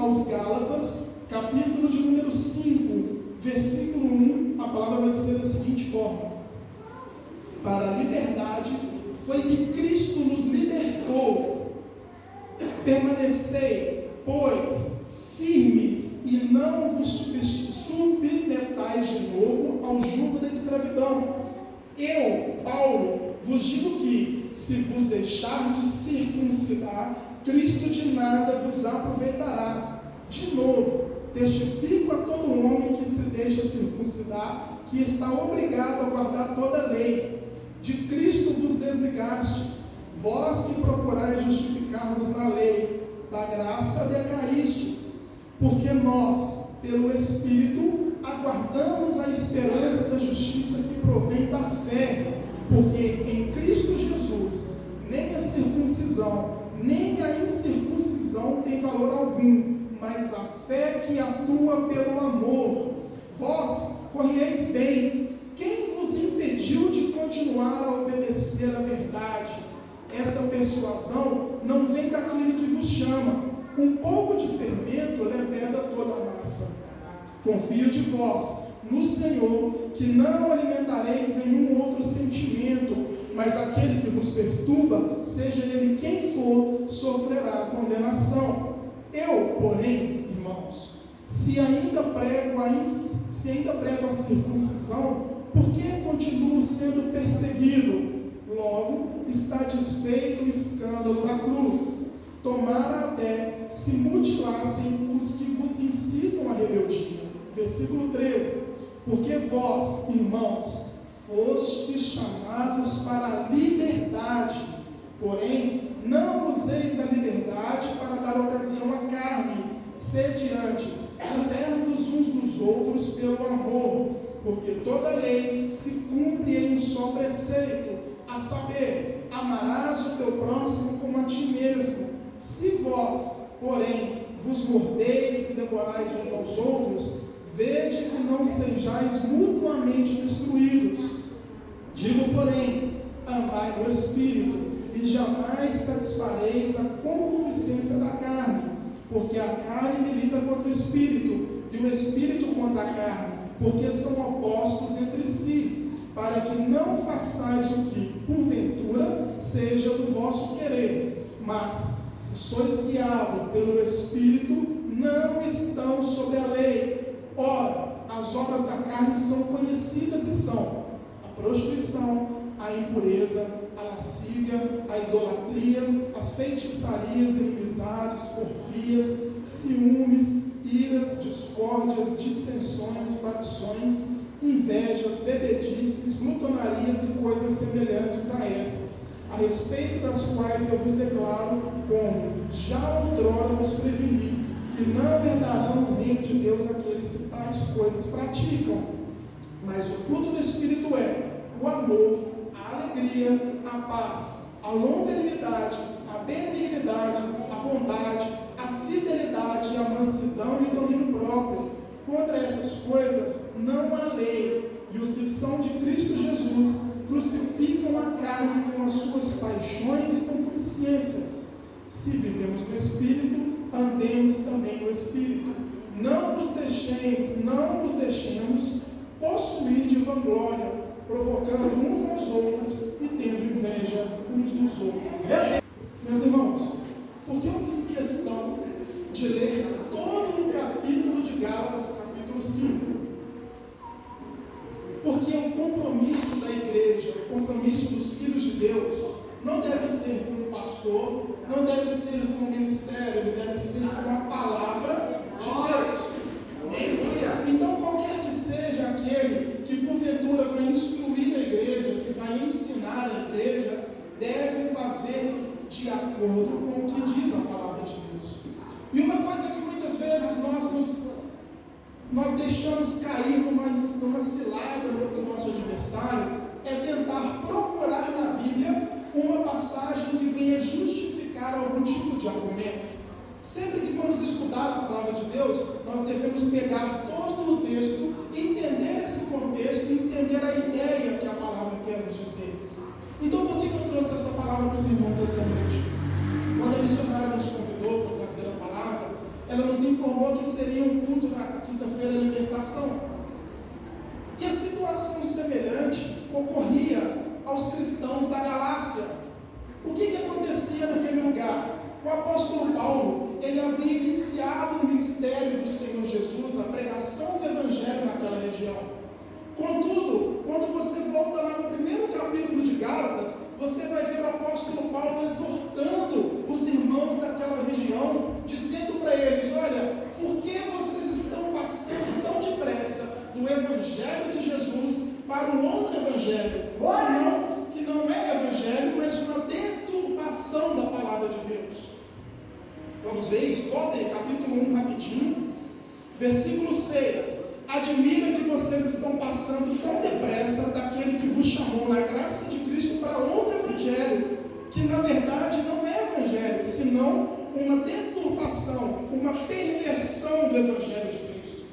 aos Gálatas, capítulo de número 5, versículo 1, a palavra vai dizer da seguinte forma: para a liberdade foi que Cristo nos libertou. Permanecei, pois, firmes e não vos submetais de novo ao jugo da escravidão. Eu, Paulo, vos digo que, se vos deixar de circuncidar, Cristo de nada vos aproveitará. De novo, testifico a todo homem que se deixa circuncidar, que está obrigado a guardar toda a lei. De Cristo vos desligaste, vós que procurais justificar-vos na lei, da graça decaístes, porque nós, pelo Espírito, aguardamos a esperança da justiça que provém da fé, porque em Cristo Jesus, nem a circuncisão, nem a incircuncisão tem valor algum, mas a fé que atua pelo amor. Vós corrieis bem. Quem vos impediu de continuar a obedecer à verdade? Esta persuasão não vem daquele que vos chama. Um pouco de fermento leveda toda a massa. Confio de vós, no Senhor, que não alimentareis nenhum outro sentimento, mas aquele que vos perturba, seja ele quem for, sofrerá condenação. Eu, porém, irmãos, se ainda prego a circuncisão, por que continuo sendo perseguido? Logo, está desfeito o escândalo da cruz. Tomara até se mutilassem os que vos incitam à rebeldia. Versículo 13. Porque vós, irmãos, fostes chamados para a liberdade, porém, não useis da liberdade para dar ocasião à carne. Sede antes servos uns dos outros pelo amor, porque toda lei se cumpre em um só preceito, a saber, amarás o teu próximo como a ti mesmo. Se vós, porém, vos mordeis e devorais uns aos outros, vede que não sejais mutuamente destruídos. Digo, porém, andai no Espírito, e jamais satisfareis a concupiscência da carne, porque a carne milita contra o Espírito, e o Espírito contra a carne, porque são opostos entre si, para que não façais o que, porventura, seja do vosso querer. Mas, se sois guiados pelo Espírito, não estão sob a lei. Ora, as obras da carne são conhecidas e são a prostituição, a impureza, a lascívia, a idolatria, as feitiçarias, inimizades, porfias, ciúmes, iras, discórdias, dissensões, facções, invejas, bebedices, glutonarias e coisas semelhantes a essas, a respeito das quais eu vos declaro, como já outrora vos preveni, que não herdarão o reino de Deus aqueles que tais coisas praticam. Mas o fruto do Espírito é o amor, a alegria, a paz, a longanimidade, a benignidade, a bondade, a fidelidade, a mansidão e o domínio próprio. Contra essas coisas não há lei, e os que são de Cristo Jesus crucificam a carne com as suas paixões e concupiscências. Se vivemos no Espírito, andemos também no Espírito. Não nos deixemos possuir de vanglória, provocando uns aos outros e tendo inveja uns dos outros. Meus irmãos, por que eu fiz questão de ler todo o capítulo de Gálatas, capítulo 5? Porque o compromisso da igreja, o compromisso dos filhos de Deus, não deve ser com o pastor, não deve ser com o ministério, ele deve ser com a palavra de Deus. Então, qualquer que seja aquele que porventura vai instruir a igreja, que vai ensinar a igreja, deve fazer de acordo com o que diz a palavra de Deus. E uma coisa que muitas vezes nós deixamos cair numa cilada do nosso adversário é tentar procurar na Bíblia uma passagem que venha justificar algum tipo de argumento. Sempre que vamos estudar a palavra de Deus, nós devemos pegar todo o texto, entender esse contexto e entender a ideia que a palavra quer nos dizer. Então, por que eu trouxe essa palavra para os irmãos essa noite? Quando a missionária nos convidou para trazer a palavra, ela nos informou que seria um culto na quinta-feira de libertação. E a situação semelhante ocorria aos cristãos da Galácia. O que acontecia naquele lugar? O apóstolo Paulo, ele havia iniciado o ministério do Senhor Jesus, a pregação do Evangelho naquela região. Contudo, quando você volta lá no primeiro capítulo de Gálatas, você vai ver o apóstolo Paulo exortando os irmãos daquela região, dizendo para eles: olha, por que vocês estão passando tão depressa do Evangelho de Jesus para um outro Evangelho? Senão, que não é Evangelho, mas uma deturpação da palavra de Deus. Vamos ver isso? Volta aí, capítulo 1, rapidinho. Versículo 6. Admira que vocês estão passando tão depressa daquele que vos chamou na graça de Cristo para outro Evangelho, que na verdade não é Evangelho, senão uma deturpação, uma perversão do Evangelho de Cristo.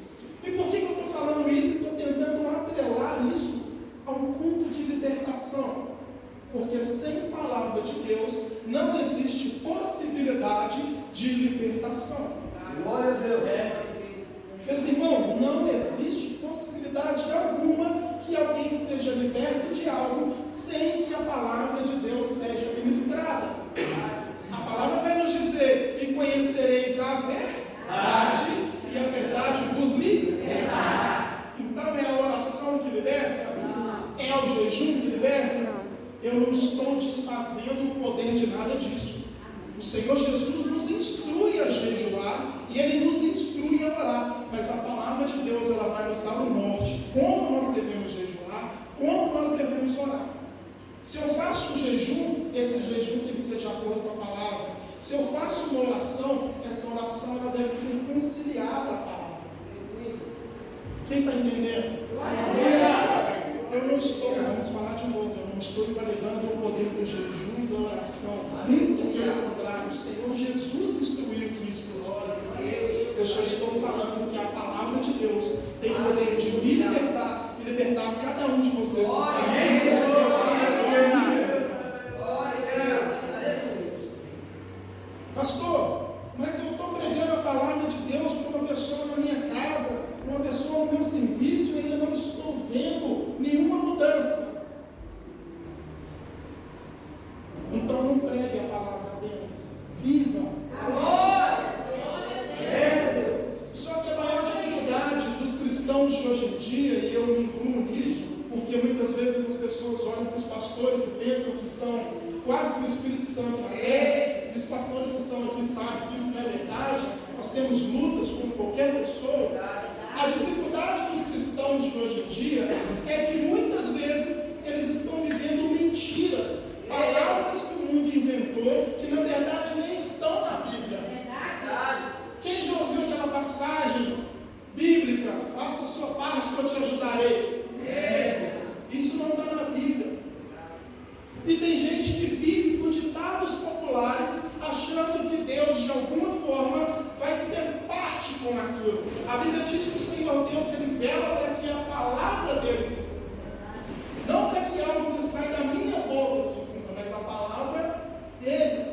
E por que eu estou falando isso? Estou tentando atrelar isso ao culto de libertação. Porque sem palavra de Deus não existe possibilidade de libertação. Glória a Deus. Meus irmãos, não existe possibilidade alguma que alguém seja liberto de algo sem que a palavra de Deus seja ministrada. A palavra vai nos dizer: e conhecereis a verdade, e a verdade vos libertará. Então é a oração que liberta? É o jejum que liberta? Eu não estou desfazendo o poder de nada disso. O Senhor Jesus nos instrui a jejuar e Ele nos instrui a orar. Mas a palavra de Deus, ela vai nos dar o norte. Como nós devemos jejuar, como nós devemos orar. Se eu faço um jejum, esse jejum tem que ser de acordo com a palavra. Se eu faço uma oração, essa oração ela deve ser conciliada à palavra. Quem está entendendo? Eu não estou, vamos falar de novo, eu não estou invalidando o poder do jejum e da oração. Muito pelo contrário, o Senhor Jesus instruiu que isso fosse feito. Eu só estou falando que a palavra de Deus tem o poder de me libertar e libertar cada um de vocês que está aqui. Pastor, mas eu estou pregando a palavra de Deus para uma pessoa na minha casa, uma pessoa no meu serviço, e ainda não estou vendo nenhuma mudança. Então não pregue a palavra apenas, viva a palavra. Só que a maior dificuldade dos cristãos de hoje em dia, e eu me incluo nisso, porque muitas vezes as pessoas olham para os pastores e pensam que são quase que o Espírito Santo na terra, e os pastores que estão aqui sabem que isso não é verdade. Nós temos lutas como qualquer pessoa. A dificuldade dos cristãos de hoje em dia é que muitas vezes eles estão vivendo mentiras, palavras que o mundo inventou, que na verdade nem estão na Bíblia. Quem já ouviu aquela passagem bíblica? Faça a sua parte que eu te ajudarei. Isso não está na Bíblia. E tem gente que vive por ditados populares, achando que Deus de alguma forma vai ter parte com aquilo. A Bíblia diz que o Senhor Deus, Ele vela para que a palavra dele se cumpra. Não para que algo que sai da minha boca se cumpra, mas a palavra dele.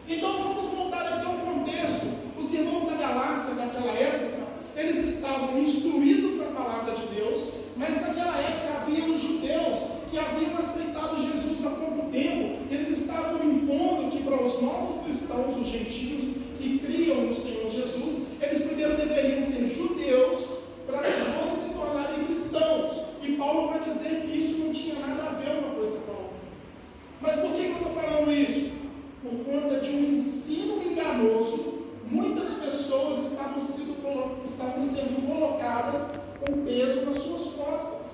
Então vamos voltar aqui ao contexto. Os irmãos da Galácia, daquela época, eles estavam instruídos na palavra de Deus, mas naquela época havia os judeus que haviam aceitado Jesus há pouco tempo. Eles estavam impondo que para os novos cristãos, os gentios que criam no Senhor Jesus, eles primeiro deveriam ser judeus para depois se tornarem cristãos. E Paulo vai dizer que isso não tinha nada a ver uma coisa com a outra. Mas por que eu estou falando isso? Por conta de um ensino enganoso, muitas pessoas estavam sendo colocadas com peso nas suas costas.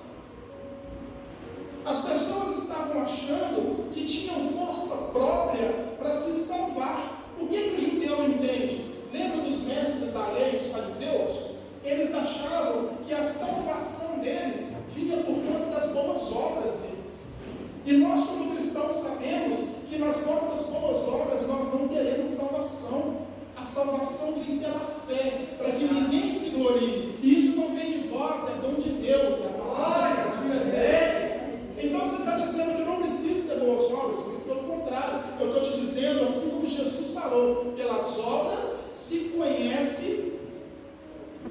As pessoas estavam achando que tinham força própria para se salvar. O que o judeu entende? Lembra dos mestres da lei, os fariseus? Eles achavam que a salvação deles vinha por conta das boas obras deles. E nós, como cristãos, sabemos que nas nossas boas obras nós não teremos salvação. A salvação vem pela fé, para que ninguém se glorie. E isso não vem de vós, é dom de Deus, é a palavra de Deus. Então você está dizendo que eu não preciso ter boas obras? Muito pelo contrário, eu estou te dizendo, assim como Jesus falou, pelas obras se conhece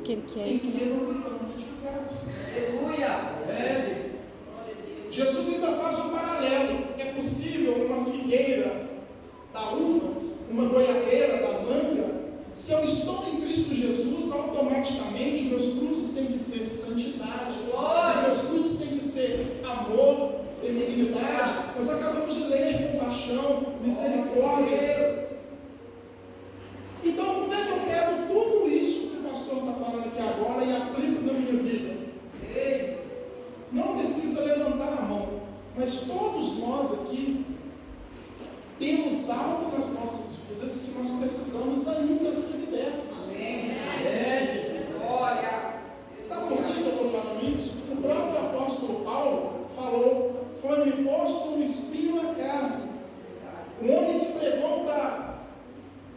que Ele quer. Em que nós estamos edificados. Aleluia! Jesus ainda faz um paralelo. É possível uma figueira dar uvas, uma goiabeira dar manga? Se eu estou em Cristo Jesus, automaticamente meus frutos têm que ser santidade, os meus frutos têm que ser amor, benignidade. Nós acabamos de ler compaixão, misericórdia. Então, como é que eu pego tudo isso que o pastor está falando aqui agora e aplico na minha vida? Não precisa levantar a mão, mas todos nós aqui temos algo nas nossas vidas que nós precisamos ainda ser libertos. Sabe por que eu estou falando isso? O próprio apóstolo Paulo falou: foi-me posto um espinho na carne. Um homem que pregou para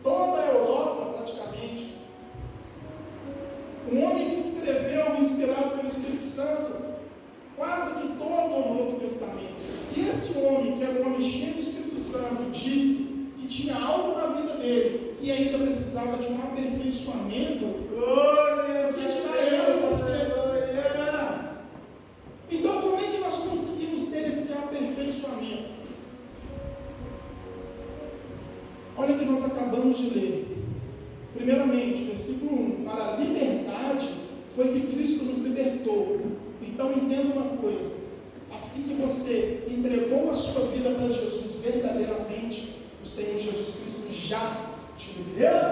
toda a Europa, praticamente. Um homem que escreveu, inspirado pelo Espírito Santo, quase que todo o Novo Testamento. Se esse homem, que era um homem cheio do Espírito Santo, disse que tinha algo na vida dele, que ainda precisava de um aperfeiçoamento, o que dirá eu e você? Então, como é que nós conseguimos ter esse aperfeiçoamento? Olha o que nós acabamos de ler. Primeiramente, versículo 1: para a liberdade foi que Cristo nos libertou. Então entenda uma coisa: assim que você entregou a sua vida para Jesus verdadeiramente, o Senhor Jesus Cristo já te libertou.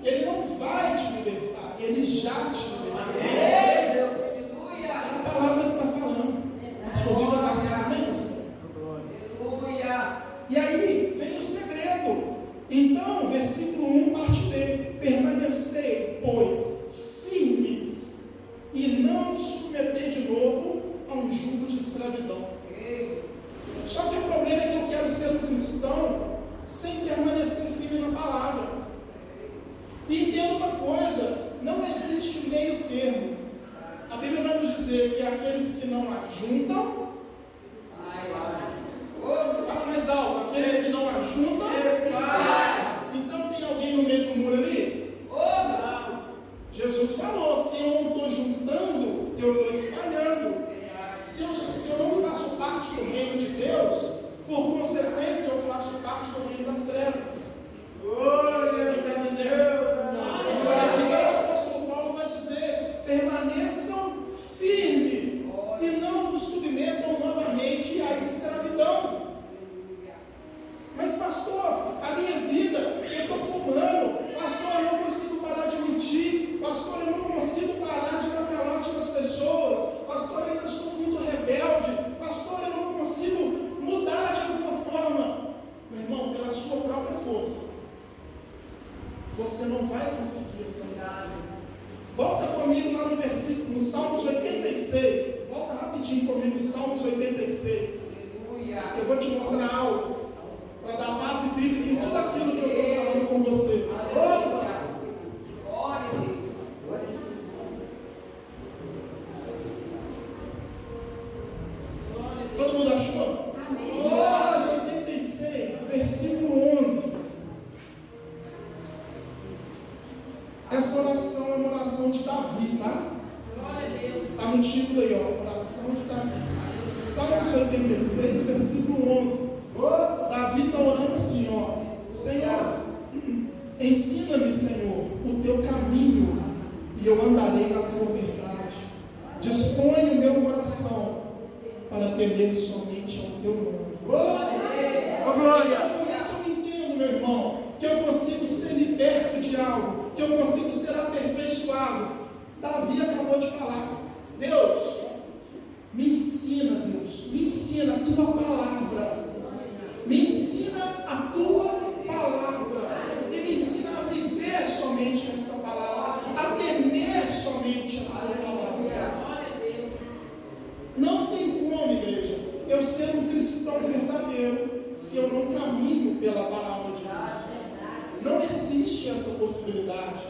Ele não vai te libertar, Ele já te libertou. É a palavra que está falando. A sua vida está sendo bem, e aí vem o segredo. Então, versículo 1, parte B: permanecei, pois, firmes, e não submeter de novo a um jugo de escravidão. Só que o problema é que eu quero ser um cristão sem permanecer firme na palavra. E entenda uma coisa: não existe meio termo. A Bíblia vai nos dizer que aqueles que não ajuntam, fala mais alto, aqueles que não ajuntam, então tem alguém no meio do muro ali? Jesus falou: se eu não estou juntando, eu estou espalhando. Se eu não faço parte do reino de Deus, por consequência eu faço parte do reino das trevas. Está entendendo? Então o apóstolo Paulo vai dizer: permaneçam firmes e não vos submetam novamente à escravidão. Mas pastor, a minha vida, eu estou fumando. Pastor, eu não consigo parar de mentir. Pastor, eu não consigo parar de dar calote nas pessoas. Pastor, eu ainda sou muito rebelde. Pastor, eu não consigo mudar de alguma forma. Meu irmão, pela sua própria força, você não vai conseguir essa mudança. Volta comigo lá no versículo, no Salmos 86. Volta rapidinho comigo, Salmos 86. Eu vou te mostrar algo para dar base bíblica em tudo aquilo que eu estou falando com vocês. Todo mundo achou? Salmos 86, versículo 11. Essa oração é uma oração de Davi, tá? Está no título aí, ó, oração de Davi. Salmos 86, versículo 11. Davi está orando assim, ó: Senhor, ensina-me, Senhor, o teu caminho, e eu andarei na tua verdade. Dispõe o meu coração para temer somente ao teu nome. Como é que eu entendo, meu irmão, que eu consigo ser liberto de algo, que eu consigo ser aperfeiçoado? Davi acabou de falar: Deus, me ensina, Deus, me ensina a tua palavra. Me ensina a tua palavra e me ensina a viver somente nessa palavra, a temer somente a tua palavra. Não tem como, igreja, eu ser um cristão verdadeiro se eu não caminho pela palavra de Deus. Não existe essa possibilidade.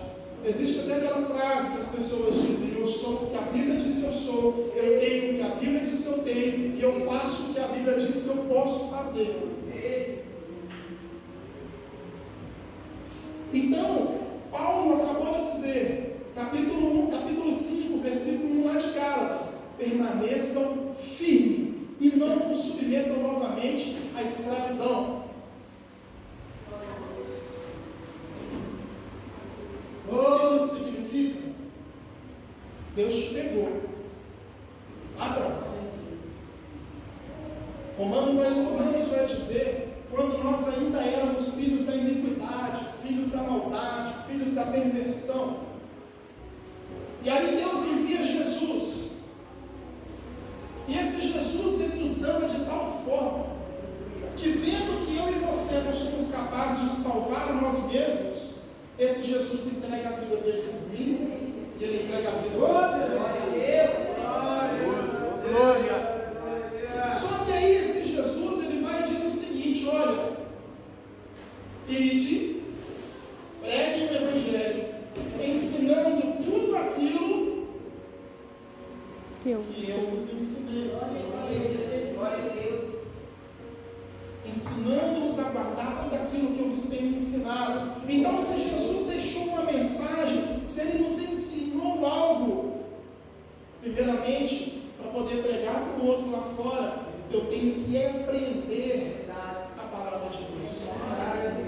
Existe até aquela frase que as pessoas dizem: eu sou o que a Bíblia diz que eu sou, eu tenho o que a Bíblia diz que eu tenho, e eu faço o que a Bíblia diz que eu posso fazer. Então, Paulo acabou de dizer, capítulo 1, capítulo 5, versículo 1 lá de Gálatas: permaneçam firmes e não vos submetam novamente à escravidão. Sabe o que isso significa? Deus te pegou lá atrás. Romanos vai dizer, quando nós ainda éramos filhos da iniquidade, filhos da maldade, filhos da perversão. E aí Deus envia Jesus. E esse Jesus, ele nos ama de tal forma, que vendo que eu e você não somos capazes de salvar a nós mesmos, esse Jesus entrega a vida dele por mim, e ele entrega a vida por você. Glória! Só que aí esse Jesus, ele vai e diz o seguinte: olha, ide, preguem o Evangelho, ensinando tudo aquilo que eu vos ensinei. Ensinando-os a guardar tudo aquilo que eu vos tenho ensinado. Então, se Jesus deixou uma mensagem, se ele nos ensinou algo, primeiramente, para poder pregar para o outro lá fora, eu tenho que aprender a palavra de Deus.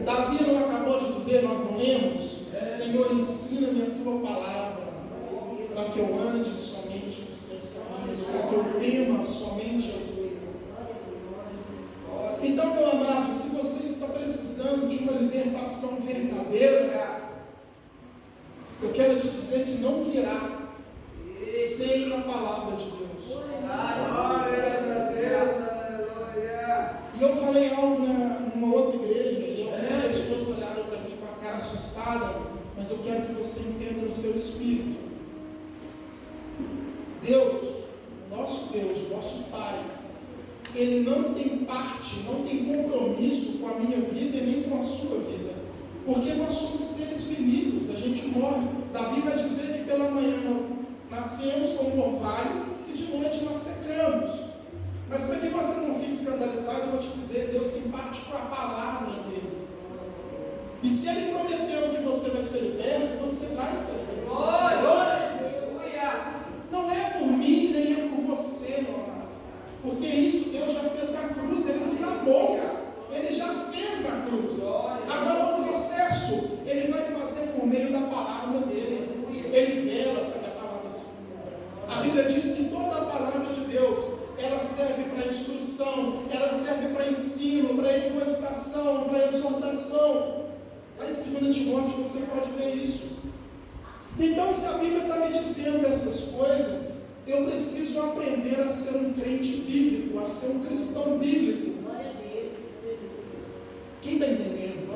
Davi não acabou de dizer, nós não lemos? Senhor, ensina-me a tua palavra, para que eu ande somente nos teus caminhos, para que eu tema somente ao Senhor. Então, meu amado, se você está precisando de uma libertação verdadeira, eu quero te dizer que não virá sem a palavra de Deus. E eu falei algo numa outra igreja, e algumas pessoas olharam para mim com a cara assustada, mas eu quero que você entenda no seu espírito. Deus, nosso Deus, nosso Pai, Ele não tem parte, não tem compromisso com a minha vida e nem com a sua vida, porque nós somos seres finitos, a gente morre. Davi vai dizer que pela manhã nós nascemos como um orvalho e de noite nós secamos. Mas para que você não fique escandalizado, eu vou te dizer, Deus tem parte com a palavra dele. E se Ele prometeu que você vai ser liberto, você vai ser liberto. Não é por mim, nem é por você, meu amado. Porque isso Deus já fez na cruz, Ele nos amou. Ele já fez na cruz. Agora o processo, Ele vai fazer por meio da palavra dele. Ele vela para que a palavra se cumpra. A Bíblia diz que toda a palavra de Deus, ela serve para instrução, ela serve para ensino, para admoestação, para exortação. Lá em 2 Timóteo você pode ver isso. Então, se a Bíblia está me dizendo essas coisas, eu preciso aprender a ser um crente bíblico, a ser um cristão bíblico. Quem está entendendo?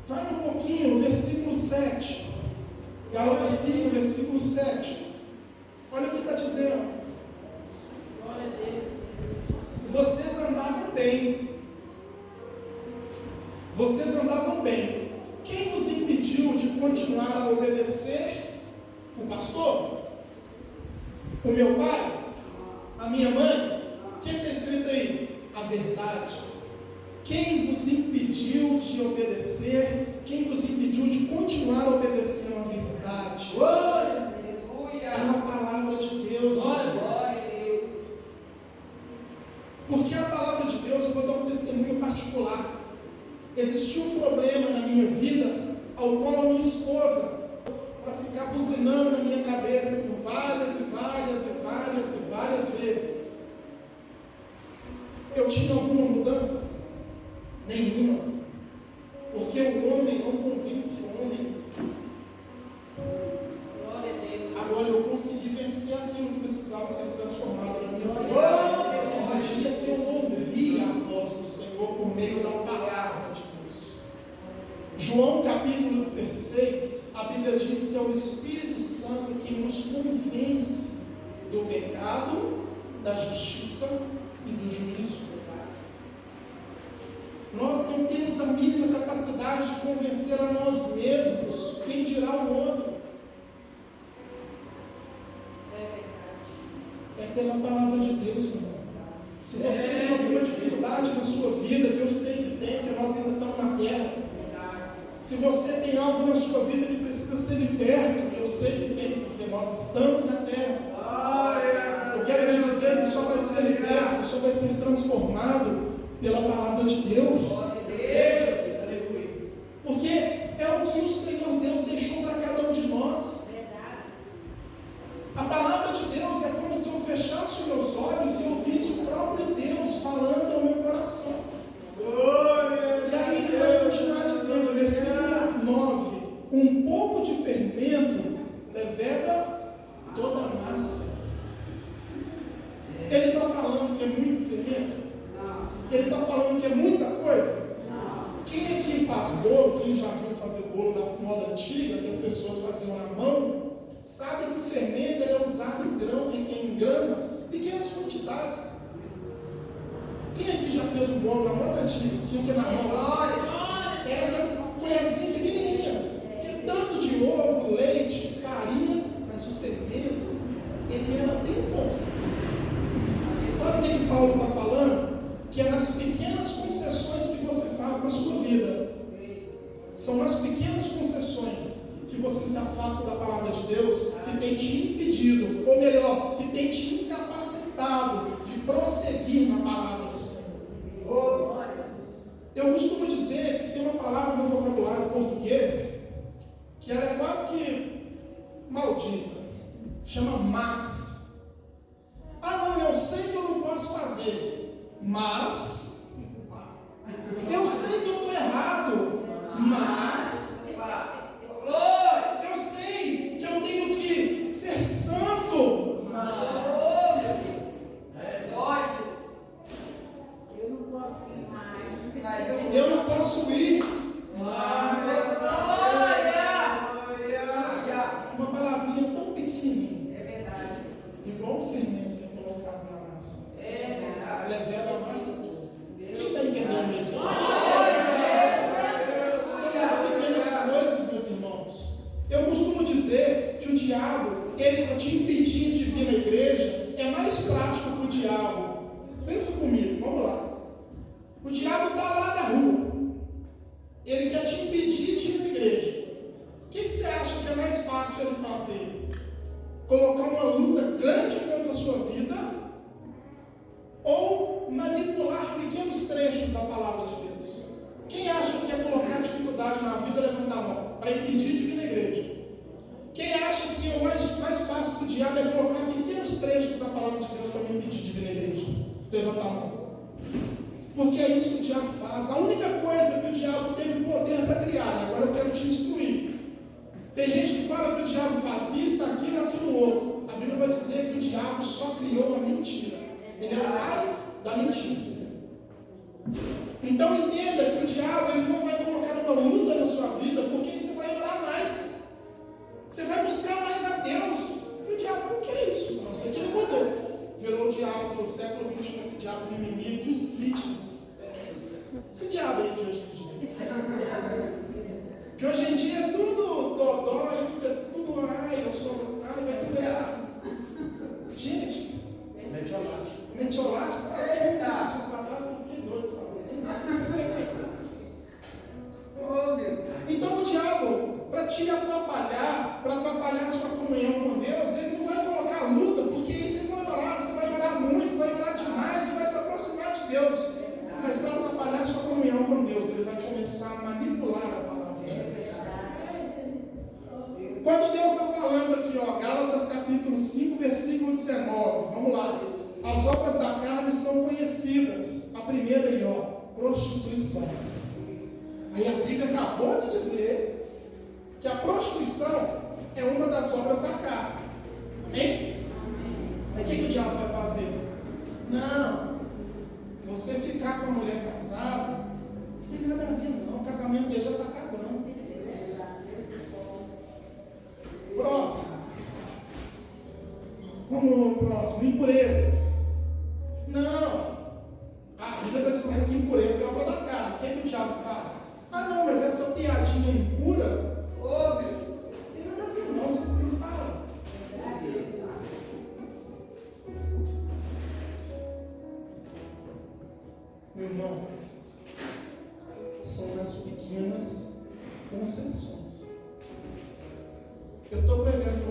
Vai um pouquinho, versículo 7. Gálatas 5, versículo 7. Olha o que está dizendo. Vocês andavam bem. Vocês andavam bem. Quem vos impediu de continuar a obedecer? O pastor? O meu pai? A minha mãe? O que está escrito aí? A verdade. Quem vos impediu de obedecer? Quem vos impediu de continuar a obedecer a verdade? A palavra de Deus. Porque a palavra de Deus, eu vou dar um testemunho particular. Existiu um problema na minha vida, ao qual a minha esposa, para ficar buzinando na minha cabeça por várias vezes. Eu tinha alguma mudança? Nenhuma. Porque o homem não convence o homem. Agora eu consegui vencer aquilo que precisava ser transformado na minha vida. No dia que eu ouvi a voz do Senhor por meio da palavra de Deus. João capítulo 16, a Bíblia diz que é o Espírito Santo que nos convence do pecado, da justiça e do juízo. Nós não temos a mínima capacidade de convencer a nós mesmos, quem dirá o outro. É pela palavra de Deus, meu irmão. Se você tem alguma dificuldade na sua vida, que eu sei que tem, porque nós ainda estamos na terra. Se você tem algo na sua vida que precisa ser liberto. Eu sei que tem, porque nós estamos na terra. Eu quero te dizer que só vai ser liberto, só vai ser transformado pela palavra de Deus. Porque é o que o Senhor Deus deixou para cada um de nós. A palavra de Deus é como se eu fechasse os meus olhos e ouvisse o próprio Deus falando ao meu coração. E aí ele vai continuar dizendo, versículo 9: um pouco de fermento leveda toda a massa. Ele está falando que é muito fermento? Ele está falando que é muita coisa? Quem aqui faz bolo, quem já viu fazer bolo da moda antiga, que as pessoas faziam na mão, sabe que o fermento ele é usado em gramas, pequenas quantidades. Quem aqui já fez um bolo na moda antiga? Tinha que ir na mão. Era uma colherzinha pequenininha. Tinha tanto de ovo, leite, farinha, mas o fermento, ele era bem pouquinho. Sabe o que Paulo está falando? Que é nas pequenas concessões que você faz na sua vida. São nas pequenas concessões que você se afasta da palavra de Deus que tem te impedido, ou melhor, que tem te incapacitado de prosseguir na palavra do Senhor. Eu costumo dizer que tem uma palavra no vocabulário português que ela é quase que maldita. Chama mas. Ah, não, eu sei que eu não posso fazer, mas eu sei que eu estou errado, mas eu sei que eu tenho que ser santo, mas eu não posso ir, mas uma palavrinha tão pequenininha, igual o fermento que é colocado na massa, levando a massa toda. Quem está entendendo isso? São as pequenas coisas, meus irmãos. Eu costumo dizer que o diabo, ele para te impedir de vir na igreja, é mais prático para o diabo. Pensa comigo, vamos lá. O diabo está lá na rua. Ele quer te impedir de ir na igreja. O que você acha que é mais fácil ele fazer? Colocar uma luta grande contra a sua vida ou manipular pequenos trechos da palavra de Deus? Quem acha que é colocar dificuldade na vida, levanta a mão, para impedir de vir na igreja. Quem acha que o mais fácil do diabo é colocar pequenos trechos da palavra de Deus para me impedir de vir na igreja? Levanta a mão. Porque é isso que o diabo faz. A única coisa que o diabo teve poder para criar, agora eu quero te instruir. Tem gente que fala que o diabo faz isso, aquilo, aquilo outro. A Bíblia vai dizer que o diabo só criou a mentira. Ele é o pai da mentira. Então entenda que o diabo ele não vai colocar uma luta na sua vida, porque você vai orar mais. Você vai buscar mais a Deus. E o diabo não quer isso. Não, isso aqui ele botou. Virou o diabo do século XXI, esse diabo inimigo, fitness. Esse diabo aí de hoje em dia. Que hoje em dia é tudo dodó, tudo ai, eu sou, ai, vai tudo errado. Gente, metiolate, esses dias para trás eu fiquei doido, sabe? Então o diabo, para te atrapalhar, para atrapalhar a sua comunhão com Deus, ele não vai colocar luta, porque aí você vai orar, você vai orar muito, vai orar demais e vai se aproximar de Deus. Mas para atrapalhar a sua comunhão com Deus, ele vai começar a manipular a palavra de Deus. Quando Deus está falando aqui, ó, Gálatas capítulo 5, versículo 19, vamos lá. As obras da carne são conhecidas. A primeira aí, ó, prostituição. Aí a Bíblia acabou de dizer que a prostituição é uma das obras da carne. Amém? Aí o que o diabo vai fazer? Não, você ficar com uma mulher casada, não tem nada a ver não, o casamento dele já está acabando. Próximo. Vamos pro próximo. Impureza. Não. A Bíblia está dizendo que impureza é obra da carne. O que o diabo faz? Ah não, mas essa piadinha impura, não tem nada a ver não, não fala. Meu irmão, são nas pequenas concessões.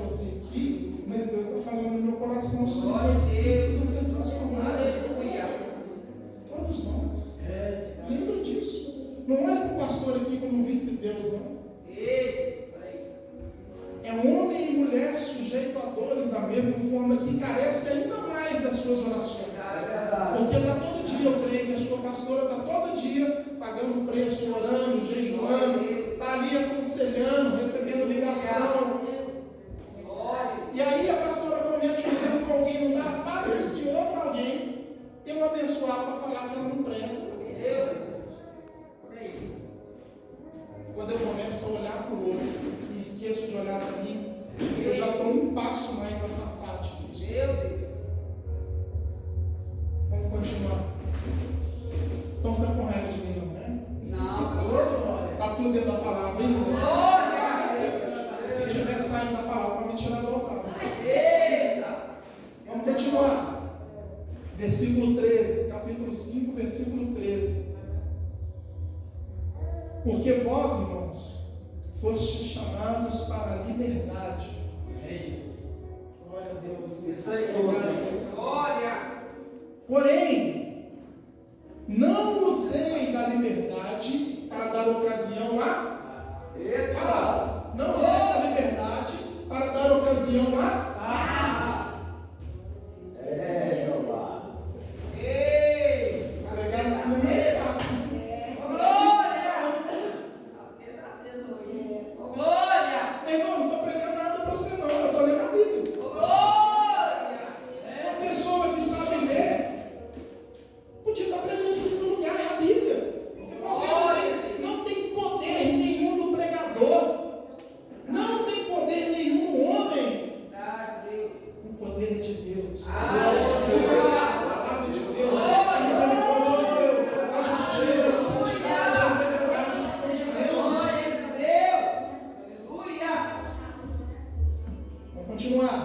você aqui, mas Deus está falando no meu coração sobre coisas que precisam ser transformadas. Todos nós. Lembra disso. Não olhe para o pastor aqui como vice-deus, não. É homem e mulher sujeito a dores da mesma forma, que carece ainda mais das suas orações. Porque está todo dia, eu creio que a sua pastora está todo dia pagando preço, orando, jejuando, está ali aconselhando, recebendo ligação. E aí a pastora comete um erro com alguém, não dá a paz do Senhor para alguém, tem um abençoado para falar que ela não presta. Quando eu começo a olhar para o outro e esqueço de olhar para mim, eu já estou um passo mais afastado de Cristo. Vamos continuar. Estão ficando com raiva de mim, não, né? Não. Está tudo dentro da palavra ainda? Se tiver saindo da palavra, para me tirar do altar. Vamos continuar. Versículo 13, capítulo 5, versículo 13. Porque vós, irmãos, fostes chamados para a liberdade. Glória a Deus. Isso aí, glória. Porém, não usei da liberdade para dar ocasião a falar. Não usei da liberdade para dar ocasião a pregar assim não é fácil. Meu irmão, não estou pregando nada para você não, eu estou lendo a Bíblia. Uma pessoa que sabe ler podia estar pregando em todo lugar, é a Bíblia. Você pode ver, não tem poder nenhum no pregador, não tem poder nenhum no homem. O poder é de Deus, a glória é de Deus, a palavra de Deus, a misericórdia de Deus, a justiça, a santidade, a liberdade são de Deus. Vamos continuar.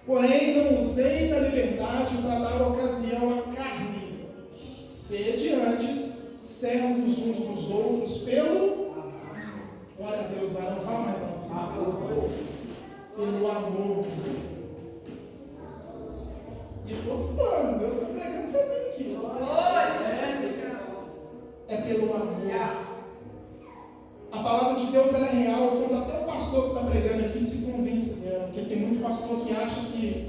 Porém, não usei da liberdade para dar ocasião à carne. Sede antes servos uns dos outros pelo... Glória a Deus, vai, não fala mais alto. Pelo amor. E eu estou falando, Deus está pregando também aqui. É pelo amor. A palavra de Deus ela é real, quando até o pastor que está pregando aqui se convence dela, porque tem muito pastor que acha que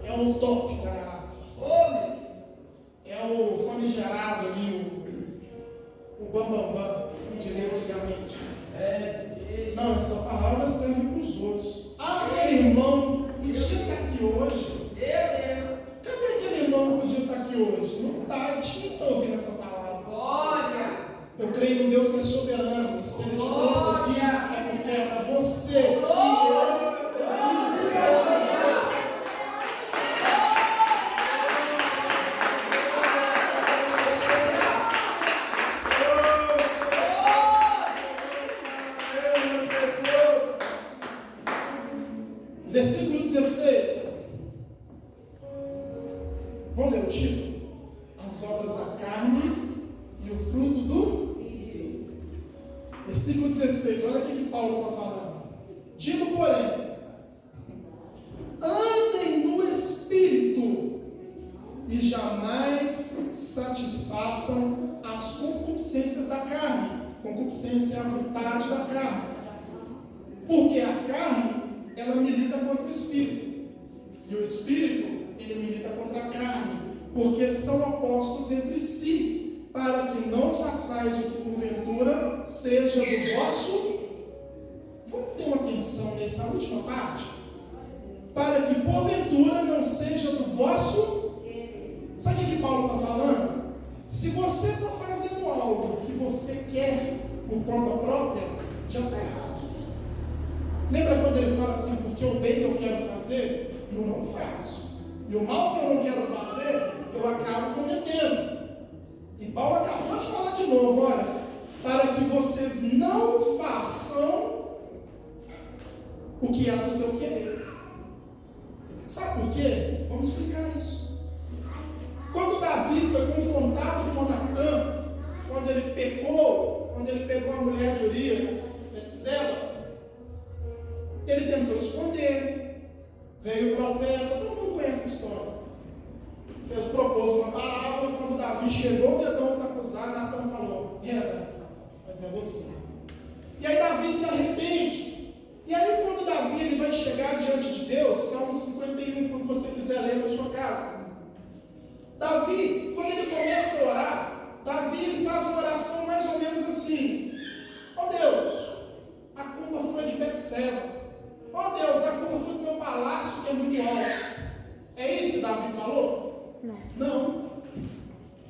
é o top da galáxia. É o famigerado ali, o bambambam, como diria antigamente. Não, essa palavra serve para os outros. Ah, aquele irmão podia estar aqui hoje. Cadê aquele irmão que podia estar aqui hoje? Não está, tinha que estar ouvindo essa palavra. Eu creio no Deus que é soberano. Se Ele te trouxe aqui, é porque é para você e eu. Versículo 16. Vamos ler o título? As obras da carne e o fruto do... Versículo 16, olha o que Paulo está falando. Digo, porém, andem no Espírito e jamais satisfaçam as concupiscências da carne. Concupiscência é a vontade da carne. Porque a carne, ela milita contra o Espírito. E o Espírito, ele milita contra a carne. Porque são opostos entre si, para que não façais o que porventura seja do vosso. Vamos ter uma atenção nessa última parte? Para que porventura não seja do vosso. Sabe o que Paulo está falando? Se você está fazendo algo que você quer por conta própria, já está errado. Lembra quando ele fala assim, porque o bem que eu quero fazer, eu não faço. E o mal que eu não quero fazer, eu acabo cometendo. E Paulo acabou de falar de novo, olha, para que vocês não façam o que é do seu querer. Sabe por quê? Vamos explicar isso. Quando Davi foi confrontado com Natã, quando ele pecou, quando ele pegou a mulher de Urias, Betseba, ele tentou esconder. Veio o profeta, todo mundo conhece a história. Propôs uma parábola, quando Davi chegou o dedão para acusar, Natan falou: mas é você. E aí Davi se arrepende. E aí quando Davi ele vai chegar diante de Deus, Salmo 51, quando você quiser ler na sua casa, Davi, quando ele começa a orar, Davi ele faz uma oração mais ou menos assim: ó Deus, a culpa foi de Betseba. Ó Deus, a culpa foi do meu palácio que é muito alto. É isso que Davi falou? Não.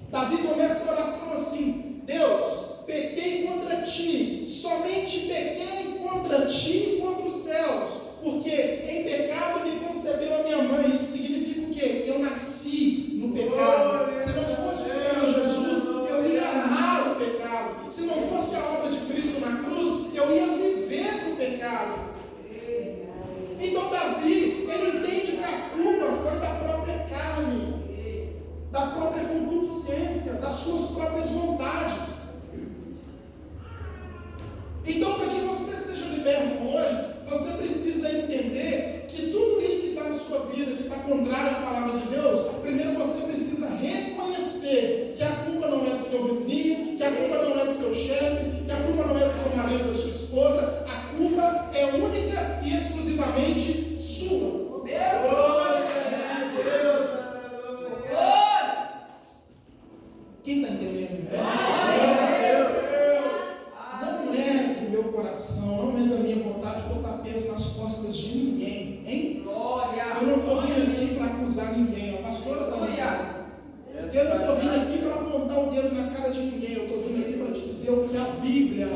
Davi começa a oração assim: Deus, pequei contra ti, somente pequei contra ti e contra os céus, porque em pecado me concebeu a minha mãe. Isso significa o quê? Eu nasci no pecado. Se não fosse o Senhor Jesus, eu ia amar o pecado. Se não fosse a obra de Cristo na cruz, eu ia viver no pecado. Então Davi, ele entende que a culpa foi da própria carne, da própria concupiscência, das suas próprias vontades. Então, para que você seja liberto hoje, você precisa entender que tudo isso que está na sua vida, que está contrário à palavra de Deus, primeiro você precisa reconhecer que a culpa não é do seu vizinho, que a culpa não é do seu chefe, que a culpa não é do seu marido ou da sua esposa. A culpa é única e exclusivamente sua. Quem está entendendo? Não é do meu coração, não é da minha vontade botar peso nas costas de ninguém, hein? Eu não estou vindo aqui para acusar ninguém, a pastora está ligada. Eu não estou vindo aqui para apontar o dedo na cara de ninguém, eu estou vindo aqui para te dizer o que a Bíblia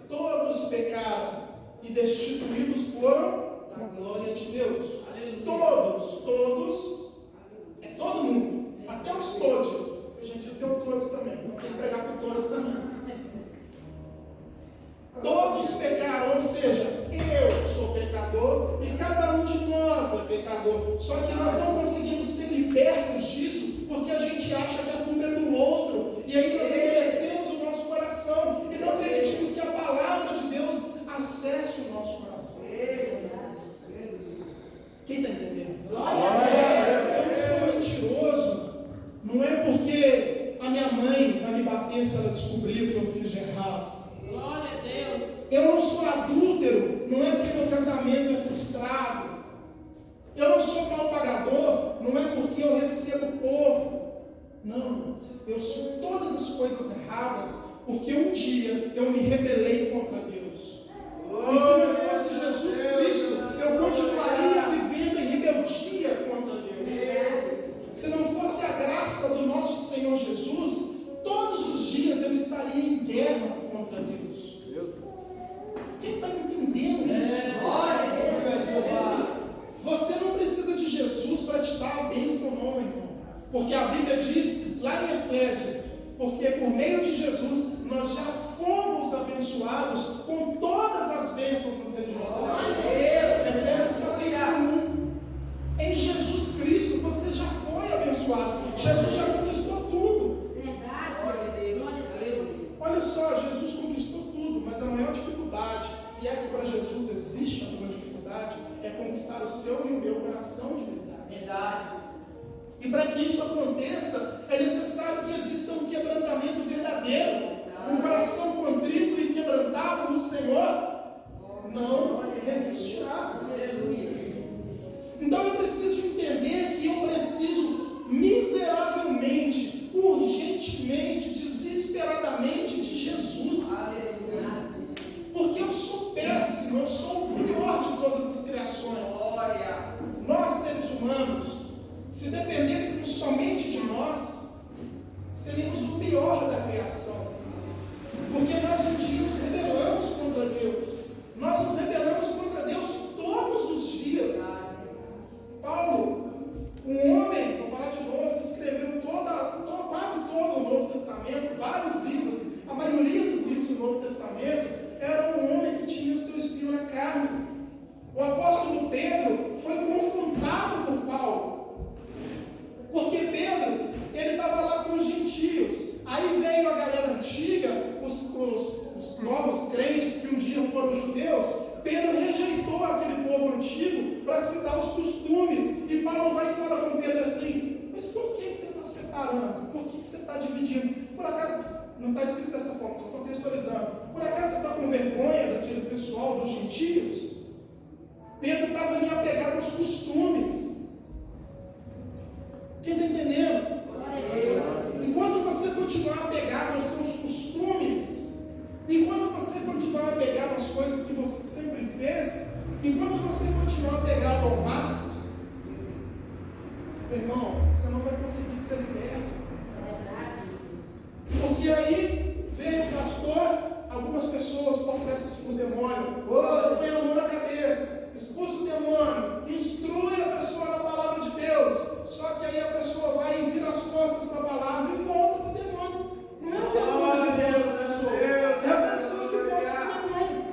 todos pecaram e destituídos foram da glória de Deus. Todos, é todo mundo, até os todos. A gente tem o todos também, então tem que pregar para todos também. Todos pecaram, ou seja, eu sou pecador e cada um de nós é pecador. Só que nós não conseguimos ser libertos disso porque a gente acha que a culpa é do outro. E aí nós endurecemos o nosso coração e não permitimos que a palavra de Deus acesse o nosso coração. Quem está entendendo? Eu não sou mentiroso. Não é porque a minha mãe vai me bater se ela descobrir o que eu fiz de errado. Glória a Deus. Eu não sou adúltero, não é porque meu casamento é frustrado. Eu não sou mal pagador, não é porque eu recebo pouco. Não, eu sou todas as coisas erradas, porque um dia eu me rebelei contra Deus. E se não fosse Jesus Cristo, eu continuaria vivendo em rebeldia contra Deus. Se não fosse a graça do nosso Senhor Jesus, todos os dias eu estaria em guerra contra Deus. Quem está entendendo isso? Você não precisa de Jesus para te dar a bênção, não, meu irmão. Porque a Bíblia diz lá em Efésios, porque por meio de Jesus nós já fomos abençoados com todas as bênçãos nas regiões celestiais. Efésios capítulo 1. Em Jesus Cristo você já foi abençoado. Jesus já conquistou tudo. Olha só, Jesus conquistou tudo, mas a maior dificuldade, se é que para Jesus existe alguma dificuldade, é conquistar o seu e o meu coração de verdade. E para que isso aconteça, é necessário que exista um quebrantamento verdadeiro. Um coração contrito e quebrantado no Senhor não resistirá. Então eu preciso entender que eu preciso miseravelmente, urgentemente, desesperadamente de Jesus. Porque eu sou péssimo, eu sou o pior de todas as criações. Nós, seres humanos, se dependêssemos somente de nós, seríamos o pior da criação. Porque nós um dia nos rebelamos contra Deus. Nós nos rebelamos contra Deus todos os dias. Paulo, um homem, vou falar de novo, que escreveu quase todo o Novo Testamento, vários livros, a maioria dos livros do Novo Testamento, era um homem que tinha o seu espinho na carne. O apóstolo Pedro foi confrontado por Paulo, porque Pedro, ele estava lá com os gentios. Aí veio a galera antiga, os novos amado, por que você está dividindo? Por acaso, não está escrito dessa forma, estou contextualizando. Por acaso você está com vergonha daquele pessoal, dos gentios? Pedro estava ali apegado aos costumes. Quem está entendendo? Enquanto você continuar apegado aos seus costumes, enquanto você continuar apegado às coisas que você sempre fez, enquanto você continuar apegado ao mas, meu irmão, você não vai conseguir ser liberto. Porque aí veio o pastor, algumas pessoas possessas por demônio, o pastor põe a mão na cabeça, expulsa o demônio, instrui a pessoa na palavra de Deus. Só que aí a pessoa vai e vira as costas para a palavra e volta para o demônio. Não é o demônio que volta para a pessoa, é a pessoa que volta para o demônio.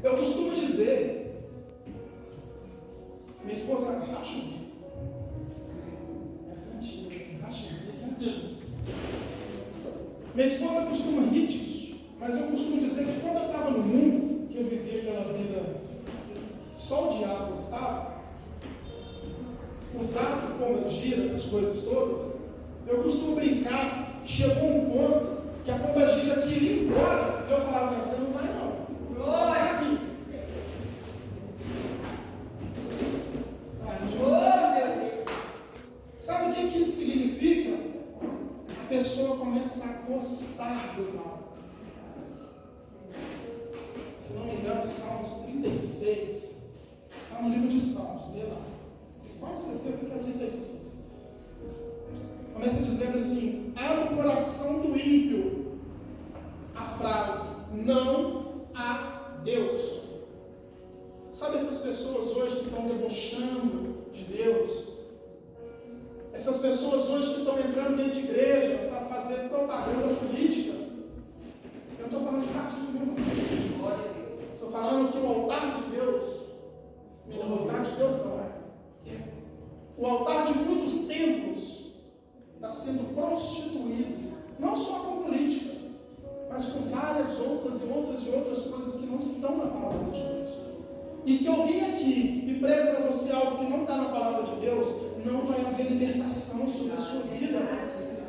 Eu costumo dizer, minha esposa racha os bicos. Essa é antiga, racha os bicos é antiga. Minha esposa costuma rir disso, mas eu costumo dizer que quando eu estava no mundo, que eu vivia aquela vida que só o diabo estava, usado pomba-gira, essas coisas todas, eu costumo brincar que chegou um ponto que a pomba-gira queria ir embora, e eu falava, você não vai não, vai aqui. Sabe o que isso significa? A pessoa começa a gostar do mal. Se não me engano, Salmos 36, está no livro de Salmos, lê lá. Tenho quase certeza que é 36. Começa dizendo assim: há no coração do ímpio a frase, não há Deus. Sabe essas pessoas hoje que estão debochando de Deus? Essas pessoas hoje que estão entrando dentro de igreja para fazer propaganda política? Eu não estou falando de partido nenhum. Estou falando que o altar de Deus, o altar de Deus não é. O altar de muitos templos está sendo prostituído, não só com política, mas com várias outras coisas que não estão na palavra de Deus. E se eu vim aqui e prego para você algo que não está na palavra de Deus, não vai haver libertação sobre a sua vida.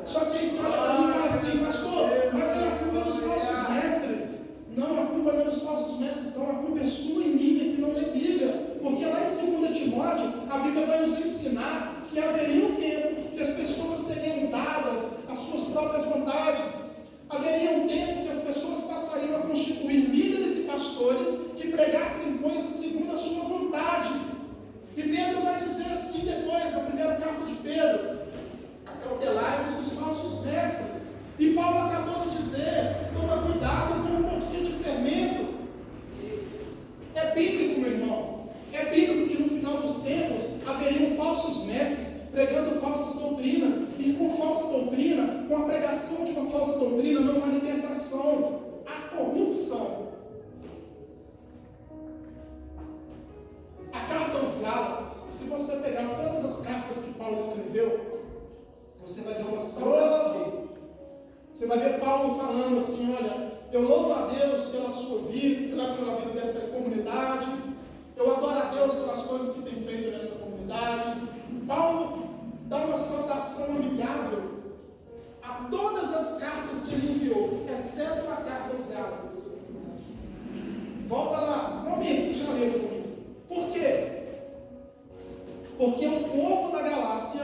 Só que aí você olha para mim e fala assim, pastor, mas é a culpa dos falsos mestres. Não, a culpa não é dos falsos mestres, não, a culpa é sua e minha que não lê Bíblia. Porque lá em 2 Timóteo, a Bíblia vai nos ensinar que haveria um tempo que as pessoas seriam dadas às suas próprias vontades. Haveria um tempo que as pessoas passariam a constituir líderes e pastores que pregassem coisas segundo a sua vontade. E Pedro vai dizer assim depois, na primeira carta de Pedro: acautelai-vos dos falsos mestres. E Paulo acabou de dizer: toma cuidado com um pouquinho de fermento. É bíblico, meu irmão. É bíblico que no final dos tempos haveriam falsos mestres pregando falsas doutrinas. E com falsa doutrina, com a pregação de uma falsa doutrina, não há libertação, há corrupção. A carta aos Gálatas, se você pegar todas as cartas que Paulo escreveu, você vai ver uma saudação. Você vai ver Paulo falando assim: olha, eu louvo a Deus pela sua vida, pela vida dessa comunidade, eu adoro a Deus pelas coisas que tem feito nessa comunidade. Paulo dá uma saudação amigável a todas as cartas que ele enviou, exceto a carta aos Gálatas. Volta lá, não me você já leu comigo. Por quê? Porque o povo da Galácia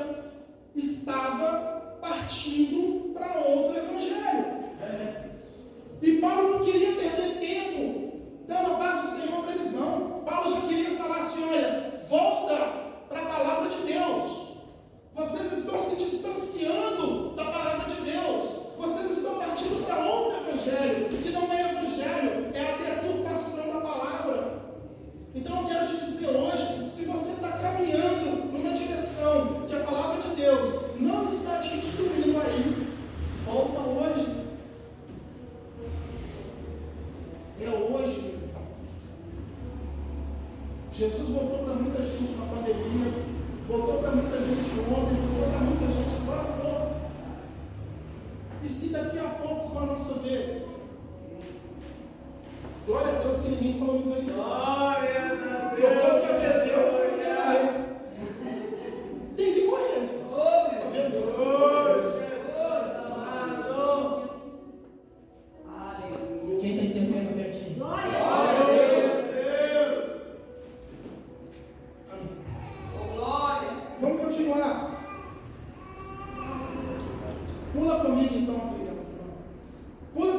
estava partindo para outro evangelho. E Paulo não queria perder tempo dando a paz do Senhor para eles, não. Paulo já queria falar assim: olha, volta para a palavra de Deus. Vocês estão se distanciando da palavra de Deus. Vocês estão partindo para outro evangelho, que não é evangelho, é a deturpação da palavra. Então eu quero te dizer hoje, se você está caminhando numa direção que a palavra de Deus não está te instruindo aí, volta hoje. É hoje. Jesus voltou para muita gente na pandemia, voltou para muita gente ontem, voltou para muita gente agora. E se daqui a pouco for a nossa vez? Glória a Deus que ninguém falou misericórdia. Glória a Deus. Porque o povo quer ver Deus, mas não quer morrer. Tem que morrer, Jesus. Pula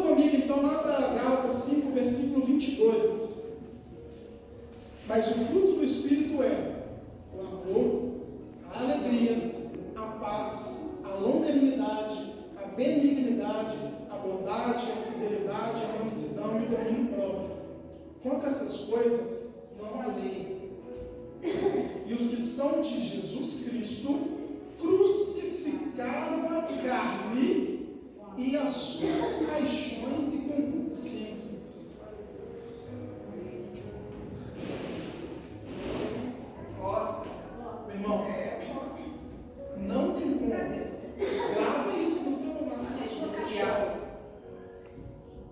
comigo então lá para Gálatas 5, versículo 22. Mas o fruto do Espírito é o amor, a alegria, a paz, a longanimidade, a benignidade, a bondade, a fidelidade, a mansidão e o domínio próprio. Contra essas coisas não há lei. E os que são de Jesus Cristo crucificaram a carne e as suas paixões e concupiscências. Meu irmão, não tem como. Grava isso no celular, na sua caixola.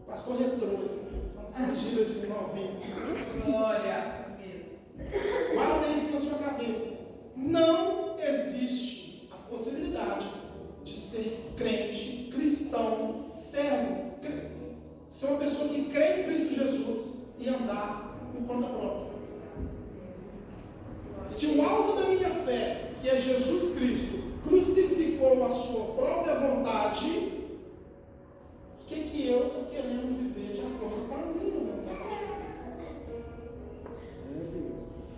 Pastor Retrô, falando gira de 90. Glória. Guarda isso na sua cabeça. Não existe a possibilidade de ser crente, cristão, servo, ser uma pessoa que crê em Cristo Jesus e andar por conta própria. Se o alvo da minha fé, que é Jesus Cristo, crucificou a sua própria vontade, por que eu estou querendo viver de acordo com a minha vontade?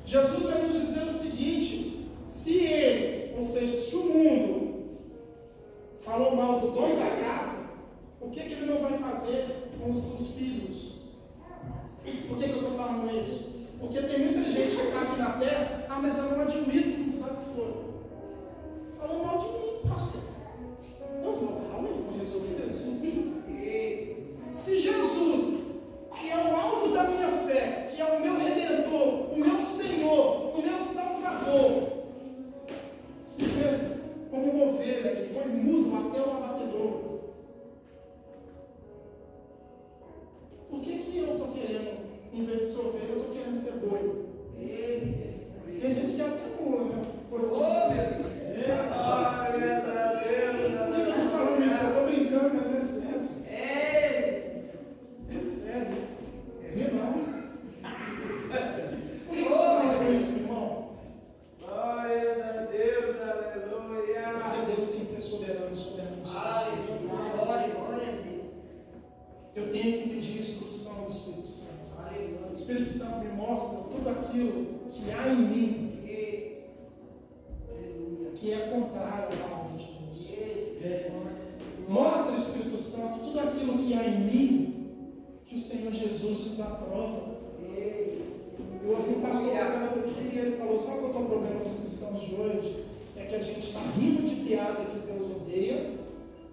Jesus vai nos dizer o seguinte: se eles, ou seja, se o mundo falou mal do dono da casa, o que ele não vai fazer com os seus filhos? Por que eu estou falando isso? Porque tem muita gente que está aqui na terra, mas eu não admito que sabe que foi. Falou mal de mim, pastor. Eu vou lá, eu vou resolver isso. Se Jesus, que é o alvo da minha fé, que é o meu Redentor, o meu Senhor, o meu Salvador, se fez como uma ovelha e foi mudo até o abatedouro, por que eu estou querendo, em vez de ser ovelha, eu estou querendo ser boi? Tem gente que até mula, né? Coisa que... Por que eu estou falando isso? Eu estou brincando, mas é sério. É sério isso. Irmão. Por que eu estou falando isso, irmão? Glória a Deus, aleluia. Porque Deus tem que ser soberano sobre a minha vida. Glória a Deus. Eu tenho que pedir instrução do Espírito Santo. O Espírito Santo me mostra tudo aquilo que há em mim que é contrário à palavra de Deus. Mostra, Espírito Santo, tudo aquilo que há em mim que o Senhor Jesus desaprova. Eu ouvi um pastor falando outro dia e ele falou: sabe qual é o problema dos cristãos de hoje? É que a gente está rindo de piada que Deus odeia,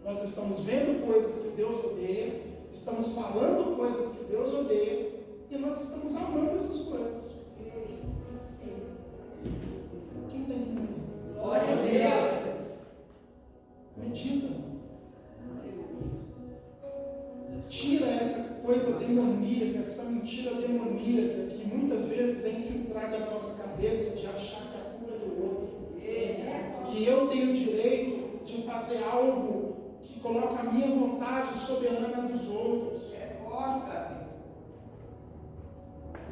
nós estamos vendo coisas que Deus odeia, estamos falando coisas que Deus odeia, e nós estamos amando essas coisas. Quem está entendendo? Glória a Deus. Medita. Tira essa coisa demoníaca, essa mentira demoníaca que muitas vezes é infiltrada na nossa cabeça de achar que a culpa é do outro. Que eu tenho o direito de fazer algo que coloca a minha vontade soberana dos outros.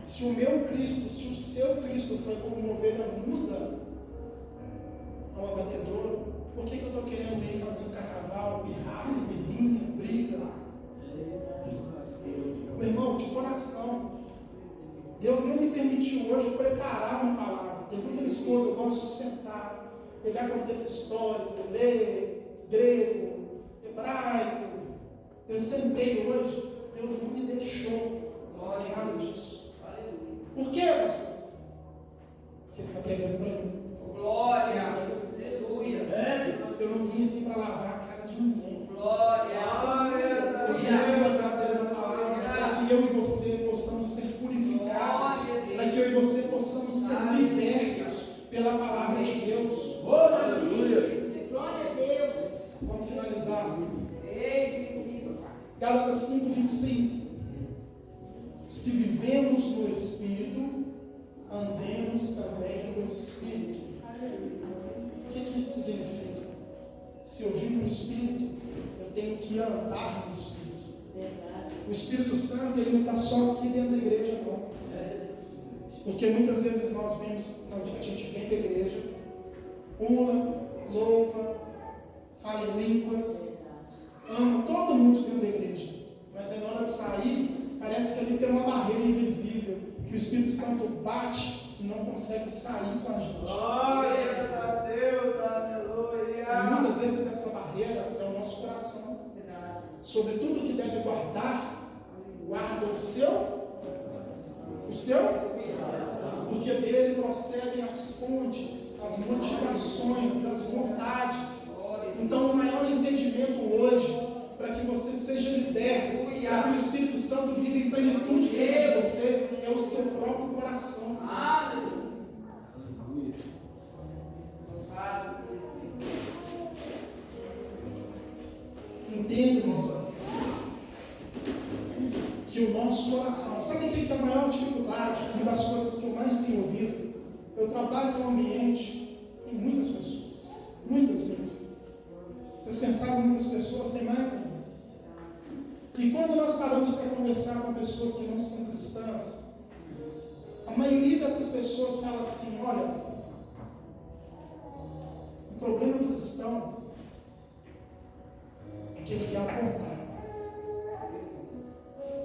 Se o meu Cristo, se o seu Cristo foi como uma ovelha muda ao abatedouro, por que eu estou querendo ir fazendo carnaval, pirraça, birrinha, briga? Meu irmão, de coração, Deus não me permitiu hoje preparar uma palavra. Pergunta a minha esposa, eu gosto de sentar, pegar contexto histórico, ler grego, hebraico. Eu sentei hoje, Deus não me deixou fazer nada disso. Por quê, pastor? Porque ele está pregando para mim. Glória, aleluia. Eu não vim aqui para lavar a cara de ninguém. Glória, Eu vim aqui para trazer uma palavra para que eu e você possamos ser purificados, para que eu e você possamos ser libertos pela palavra de Deus. aleluia. Glória a Deus. Vamos finalizar. Gálatas 5, 25. Se vivemos no Espírito, andemos também no Espírito. O que isso significa? Se eu vivo no Espírito, eu tenho que andar no Espírito. O Espírito Santo, ele não está só aqui dentro da igreja, não. Porque muitas vezes a gente vem da igreja, pula, louva, fala em línguas, de sair, parece que ali tem uma barreira invisível, que o Espírito Santo bate e não consegue sair com a gente. Glória a Deus, aleluia. E muitas vezes essa barreira é o nosso coração. Sobre tudo que deve guardar, guarda o seu, porque dele procedem as fontes, as motivações, as vontades. Então, o maior entendimento hoje, para que você seja liberto, para que o Espírito Santo viva em plenitude dentro de você, é o seu próprio coração. Entenda, irmão, que o nosso coração, sabe o que é a maior dificuldade? Uma das coisas que eu mais tenho ouvido, eu trabalho num ambiente, tem muitas pessoas, muitas mesmo. Vocês pensaram em muitas pessoas, tem mais ainda. E quando nós paramos para conversar com pessoas que não são cristãs, a maioria dessas pessoas fala assim: olha, o problema do cristão é que ele quer apontar.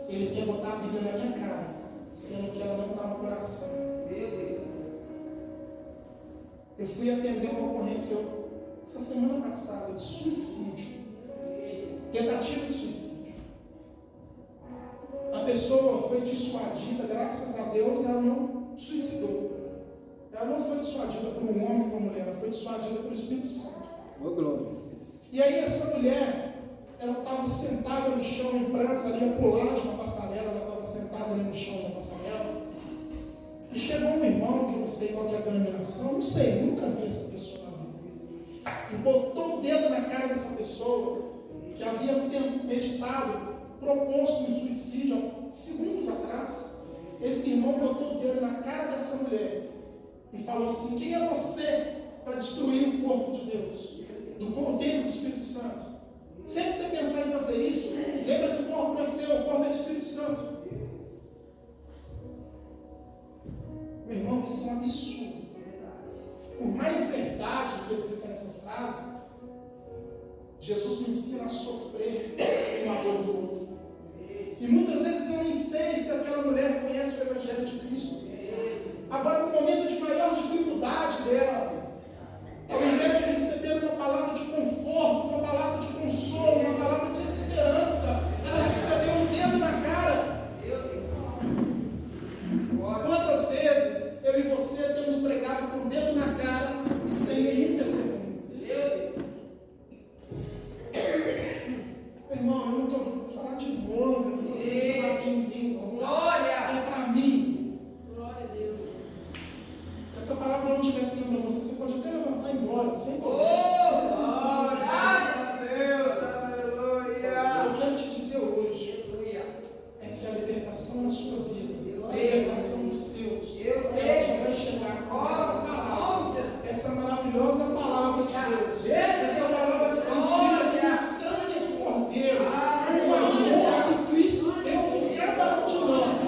Ele quer botar a Bíblia na minha cara, sendo que ela não está no coração. Eu fui atender uma ocorrência essa semana passada de suicídio, tentativa de suicídio. A pessoa foi dissuadida, graças a Deus, ela não suicidou. Ela não foi dissuadida por um homem ou por uma mulher, ela foi dissuadida pelo Espírito Santo. Oh, glória. E aí essa mulher, ela estava sentada no chão em prantos, ali ia pular de uma passarela, ela estava sentada ali no chão da passarela. E chegou um irmão, que eu não sei qual que é a denominação, não sei, nunca vi essa pessoa na vida. E botou o dedo na cara dessa pessoa, que havia meditado, proposto um suicídio há segundos atrás. Esse irmão botou o dedo na cara dessa mulher e falou assim: quem é você para destruir o corpo de Deus, do corpo do Espírito Santo? Sempre que você pensar em fazer isso, lembra que o corpo não é seu, o corpo é do Espírito Santo. Meu irmão, isso é um absurdo. Por mais verdade que exista nessa frase, Jesus me ensina a sofrer com a dor do outro. E muitas vezes eu nem sei se aquela mulher conhece o Evangelho de Cristo. Agora, no momento de maior dificuldade dela, ao invés de receber uma palavra de conforto, uma palavra de consolo, uma palavra de esperança, ela recebeu um dedo na cara. Quantas vezes eu e você temos pregado com o dedo na cara e sem nenhum testemunho? Meu irmão, eu não estou falando de novo, eu não estou falando para ninguém, é para mim. Glória a Deus. Se essa palavra não estiver sendo para você, você pode até levantar e ir embora, sem problema. O que eu quero te dizer hoje é que a libertação na sua vida, a libertação dos seus, ela só vai chegar com essa palavra, essa maravilhosa palavra de Deus, essa palavra que foi escrita com o sangue do Cordeiro, com o amor que Cristo deu por cada um de nós.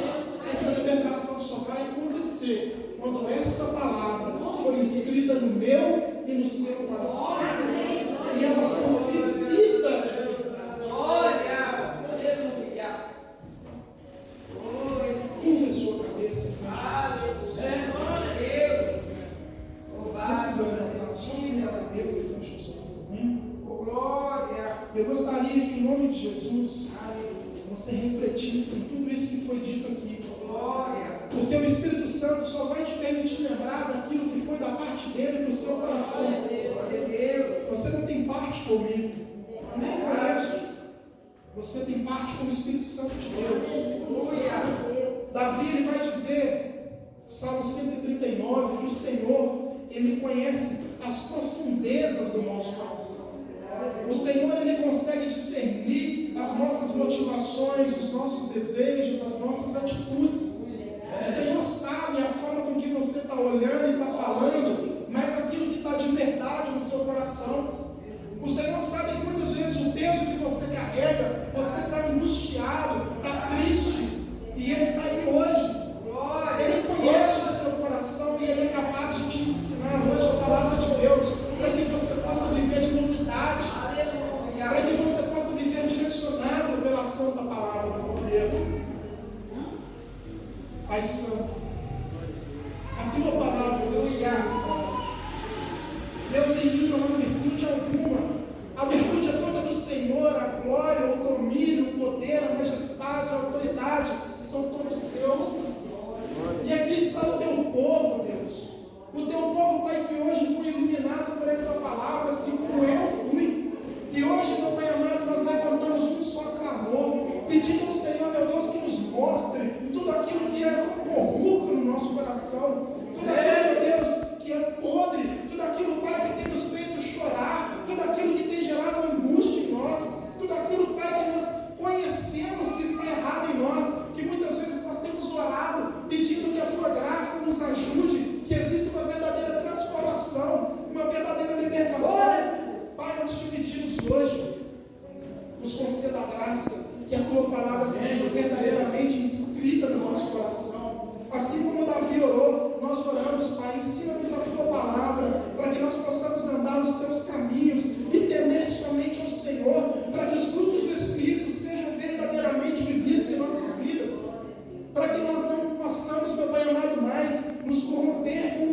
Essa libertação só vai acontecer quando essa palavra for escrita no meu e no seu coração, e ela for vivida de verdade. Curva sua cabeça em frente a Jesus. Não precisa levantar, só curva a cabeça em frente a Jesus. Amém? Eu gostaria que, em nome de Jesus, você refletisse em tudo isso que foi dito aqui. Porque o Espírito Santo só vai te permitir lembrar daquilo que foi da parte dele para o seu coração. Você não tem parte comigo, eu nem conheço. Você tem parte com o Espírito Santo de Deus. Davi, ele vai dizer, Salmo 139, que o Senhor, ele conhece as profundezas do nosso coração. O Senhor, ele consegue discernir as nossas motivações, os nossos desejos, as nossas atitudes. O Senhor sabe a forma com que você está olhando e está falando, mas aquilo que está de verdade no seu coração. O Senhor sabe que muitas vezes o peso que você carrega, você está angustiado, está triste, e Ele está aí hoje. Ele conhece o seu coração e Ele é capaz de te ensinar hoje a palavra de Deus, para que você possa viver em novidade, para que você possa viver direcionado pela santa palavra do Cordeiro. Pai Santo, a tua palavra, Deus, foi ministrada. Deus, em mim não há virtude alguma. A virtude é toda do Senhor, a glória, o domínio, o poder, a majestade, a autoridade, são todos seus. E aqui está o teu povo, Deus. O teu povo, Pai, que hoje foi iluminado por essa palavra, assim como eu fui. E hoje, meu Pai amado, nós levantamos um só clamor, pedindo ao Senhor, meu Deus, que nos mostre tudo aquilo que é corrupto no nosso coração, tudo aquilo, meu Deus, que é podre, tudo aquilo, Pai, que tem nos feito chorar, tudo aquilo que tem gerado angústia em nós, tudo aquilo, Pai, que nós conhecemos que está errado em nós, que muitas vezes nós temos orado, pedindo que a tua graça nos ajude, que exista uma verdadeira transformação, uma verdadeira libertação. Pai, nós te pedimos hoje, nos conceda a graça, que a tua palavra seja verdadeiramente inscrita no nosso coração. Assim como Davi orou, nós oramos, Pai, ensina-nos a tua palavra, para que nós possamos andar nos teus caminhos e temer somente ao Senhor, para que os frutos do Espírito sejam verdadeiramente vividos em nossas vidas, para que nós não possamos, meu Pai amado, mais nos corromper com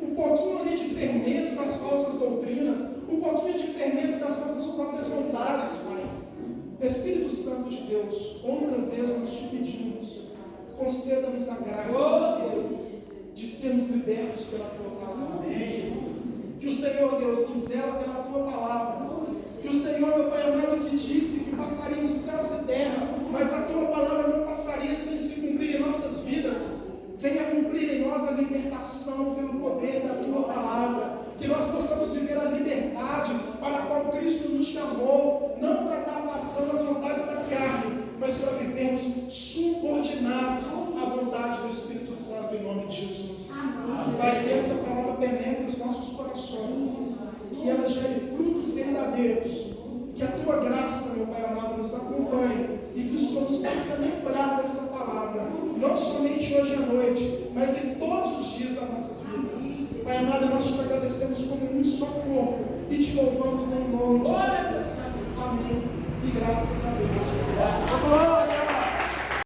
um pouquinho ali de fermento das falsas doutrinas, um pouquinho de fermento das nossas próprias vontades, Pai. Espírito Santo de Deus, outra vez nós te pedimos, conceda-nos a graça de sermos libertos pela tua palavra. Que o Senhor, Deus, que zela pela tua palavra, que o Senhor, meu Pai amado, que disse que passariam os céus e terra, mas a tua palavra não passaria sem se cumprir em nossas vidas. Venha cumprir em nós a libertação pelo poder da tua palavra, que nós possamos viver a liberdade para a qual Cristo nos chamou, não para dar vazão às vontades da carne, mas para vivermos subordinados à vontade do Espírito Santo, em nome de Jesus. Pai, que essa palavra penetre os nossos corações, que ela gere frutos verdadeiros, que a tua graça, meu Pai amado, nos acompanhe e que o Senhor nos faça lembrar dessa palavra, não somente hoje à noite, mas em todos os dias das nossas vidas. Pai amado, nós te agradecemos como um só corpo e te louvamos em nome de Jesus. Amém. E graças a Deus.